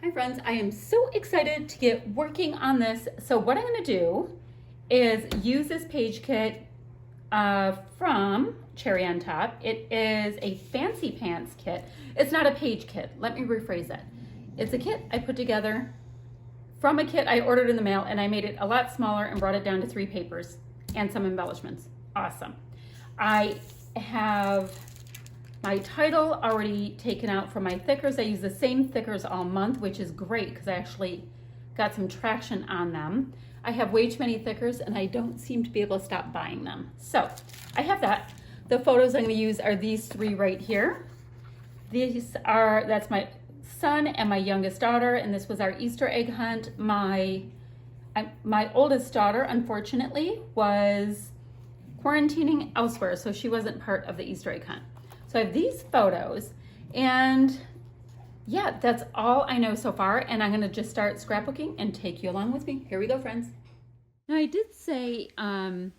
Hi friends, I am so excited to get working on this. So what I'm going to do is use this page kit from Cherry on Top. It is a fancy pants kit. It's not a page kit. Let me rephrase that. It's a kit I put together from a kit I ordered in the mail, and I made it a lot smaller and brought it down to 3 papers and some embellishments. Awesome. I have my title already taken out from my thickers. I use the same thickers all month, which is great because I actually got some traction on them. I have way too many thickers and I don't seem to be able to stop buying them. So I have that. The photos I'm going to use are these 3 right here. That's my son and my youngest daughter, and this was our Easter egg hunt. My oldest daughter, unfortunately, was quarantining elsewhere, so she wasn't part of the Easter egg hunt. So I have these photos, and yeah, that's all I know so far, and I'm gonna just start scrapbooking and take you along with me. Here we go, friends. Now I did say a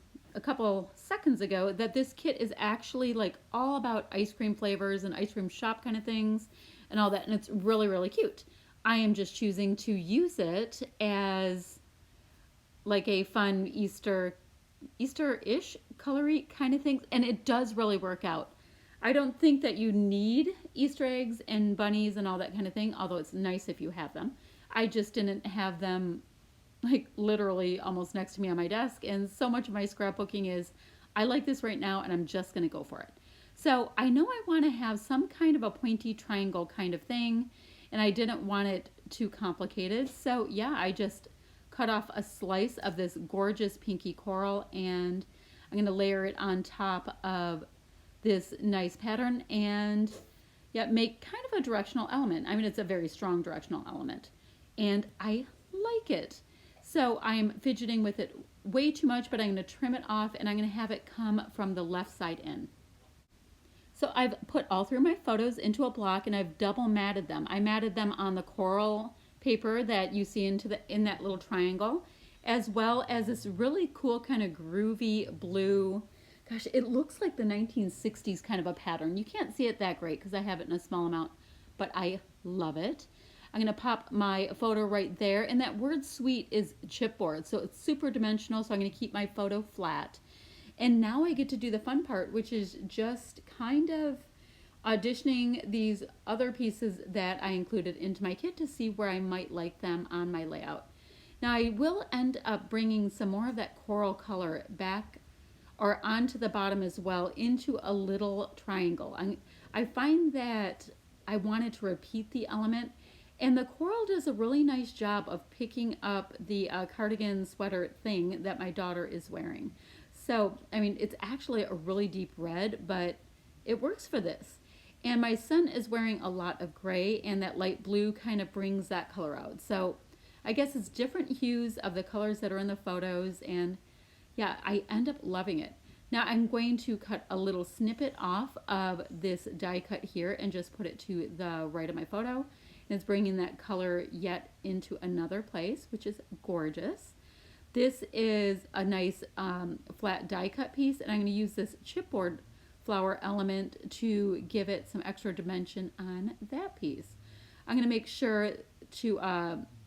couple seconds ago that this kit is actually like all about ice cream flavors and ice cream shop kind of things and all that, and it's really, really cute. I am just choosing to use it as like a fun Easter-ish colory kind of things, and it does really work out. I don't think that you need Easter eggs and bunnies and all that kind of thing, although it's nice if you have them. I just didn't have them like literally almost next to me on my desk, and so much of my scrapbooking is I like this right now and I'm just going to go for it. So I know I want to have some kind of a pointy triangle kind of thing, and I didn't want it too complicated. So yeah, I just cut off a slice of this gorgeous pinky coral, and I'm going to layer it on top of this nice pattern and yeah, make kind of a directional element. I mean, it's a very strong directional element, and I like it. So I'm fidgeting with it way too much, but I'm going to trim it off, and I'm going to have it come from the left side in. So I've put all 3 of my photos into a block, and I've double matted them. I matted them on the coral paper that you see in that little triangle, as well as this really cool kind of groovy blue. Gosh, it looks like the 1960s kind of a pattern. You can't see it that great because I have it in a small amount, but I love it. I'm going to pop my photo right there, and that word sweet is chipboard, so it's super dimensional, so I'm going to keep my photo flat. And now I get to do the fun part, which is just kind of auditioning these other pieces that I included into my kit to see where I might like them on my layout. Now I will end up bringing some more of that coral color back or onto the bottom as well into a little triangle. I find that I wanted to repeat the element, and the coral does a really nice job of picking up the cardigan sweater thing that my daughter is wearing. So, I mean, it's actually a really deep red, but it works for this. And my son is wearing a lot of gray, and that light blue kind of brings that color out. So I guess it's different hues of the colors that are in the photos, and yeah, I end up loving it. Now I'm going to cut a little snippet off of this die cut here and just put it to the right of my photo. And it's bringing that color yet into another place, which is gorgeous. This is a nice flat die cut piece, and I'm going to use this chipboard flower element to give it some extra dimension on that piece. I'm going to make sure to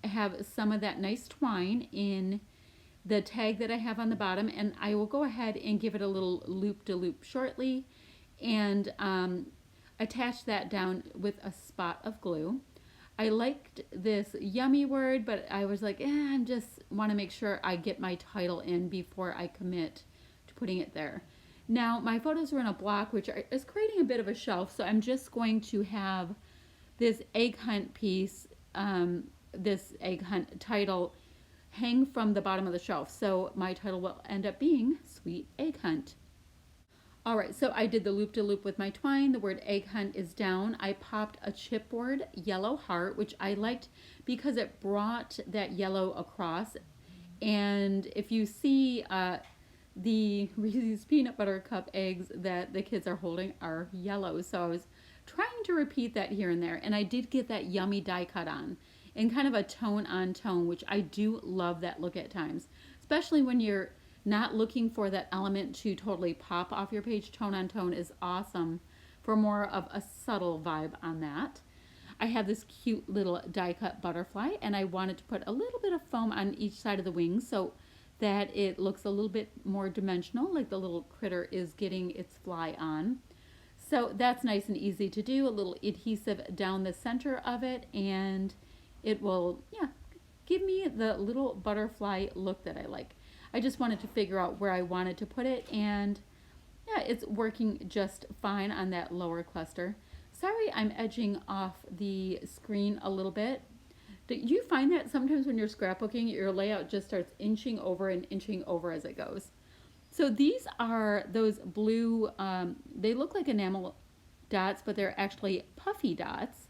have some of that nice twine in the tag that I have on the bottom, and I will go ahead and give it a little loop-de-loop shortly and attach that down with a spot of glue. I liked this yummy word, but I was like, I just want to make sure I get my title in before I commit to putting it there. Now, my photos are in a block, which is creating a bit of a shelf, so I'm just going to have this egg hunt piece, this egg hunt title, hang from the bottom of the shelf. So my title will end up being Sweet Egg Hunt. All right, so I did the loop-de-loop with my twine. The word egg hunt is down. I popped a chipboard yellow heart, which I liked because it brought that yellow across. And if you see the Reese's Peanut Butter Cup eggs that the kids are holding are yellow. So I was trying to repeat that here and there. And I did get that yummy die cut on in kind of a tone on tone, which I do love that look at times, especially when you're not looking for that element to totally pop off your page. Tone on tone is awesome for more of a subtle vibe on that. I have this cute little die cut butterfly, and I wanted to put a little bit of foam on each side of the wings so that it looks a little bit more dimensional, like the little critter is getting its fly on. So that's nice and easy to do. A little adhesive down the center of it, and it will, yeah, give me the little butterfly look that I like. I just wanted to figure out where I wanted to put it, and yeah, it's working just fine on that lower cluster. Sorry, I'm edging off the screen a little bit. Do you find that sometimes when you're scrapbooking, your layout just starts inching over and inching over as it goes? So these are those blue, they look like enamel dots, but they're actually puffy dots.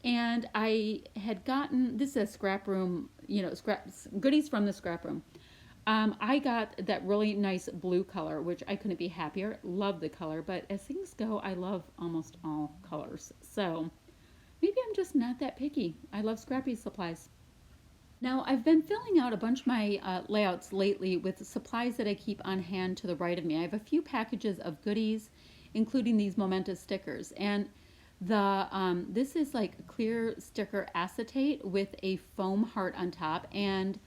And I had gotten, this is a scrap room, scraps, goodies from the scrap room. I got that really nice blue color, which I couldn't be happier. Love the color, but as things go, I love almost all colors. So maybe I'm just not that picky. I love scrappy supplies. Now, I've been filling out a bunch of my layouts lately with supplies that I keep on hand to the right of me. I have a few packages of goodies, including these Momentous stickers. And this is like clear sticker acetate with a foam heart on top, and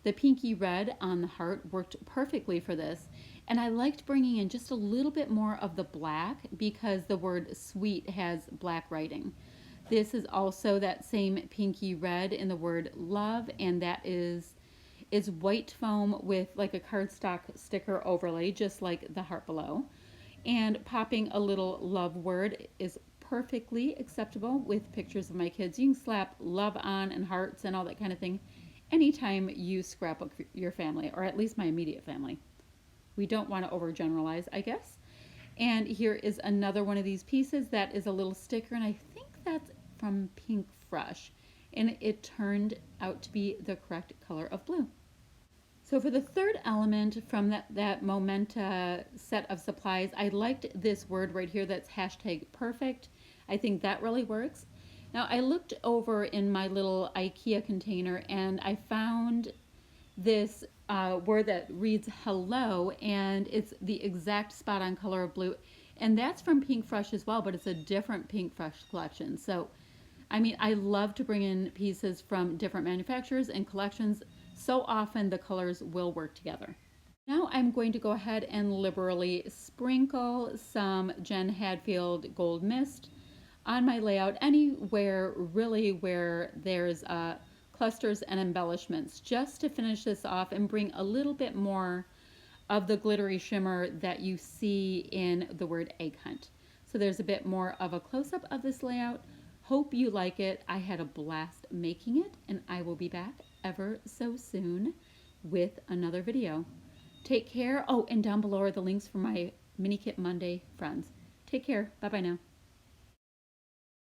the pinky red on the heart worked perfectly for this. And I liked bringing in just a little bit more of the black because the word sweet has black writing. This is also that same pinky red in the word love, and that is white foam with like a cardstock sticker overlay, just like the heart below. And popping a little love word is perfectly acceptable with pictures of my kids. You can slap love on and hearts and all that kind of thing anytime you scrapbook your family, or at least my immediate family. We don't want to overgeneralize, I guess. And here is another one of these pieces that is a little sticker, and I think that's from Pink Fresh, and it turned out to be the correct color of blue. So for the third element from that Momenta set of supplies, I liked this word right here that's hashtag perfect. I think that really works. Now I looked over in my little IKEA container and I found this word that reads hello, and it's the exact spot on color of blue. And that's from Pink Fresh as well, but it's a different Pink Fresh collection. So, I mean, I love to bring in pieces from different manufacturers and collections. So often the colors will work together. Now I'm going to go ahead and liberally sprinkle some Jen Hadfield Gold Mist on my layout anywhere really where there's clusters and embellishments, just to finish this off and bring a little bit more of the glittery shimmer that you see in the word egg hunt. So there's a bit more of a close-up of this layout. Hope you like it. I had a blast making it, and I will be back ever so soon with another video. Take care. Oh, and down below are the links for my Mini Kit Monday friends. Take care. Bye-bye now.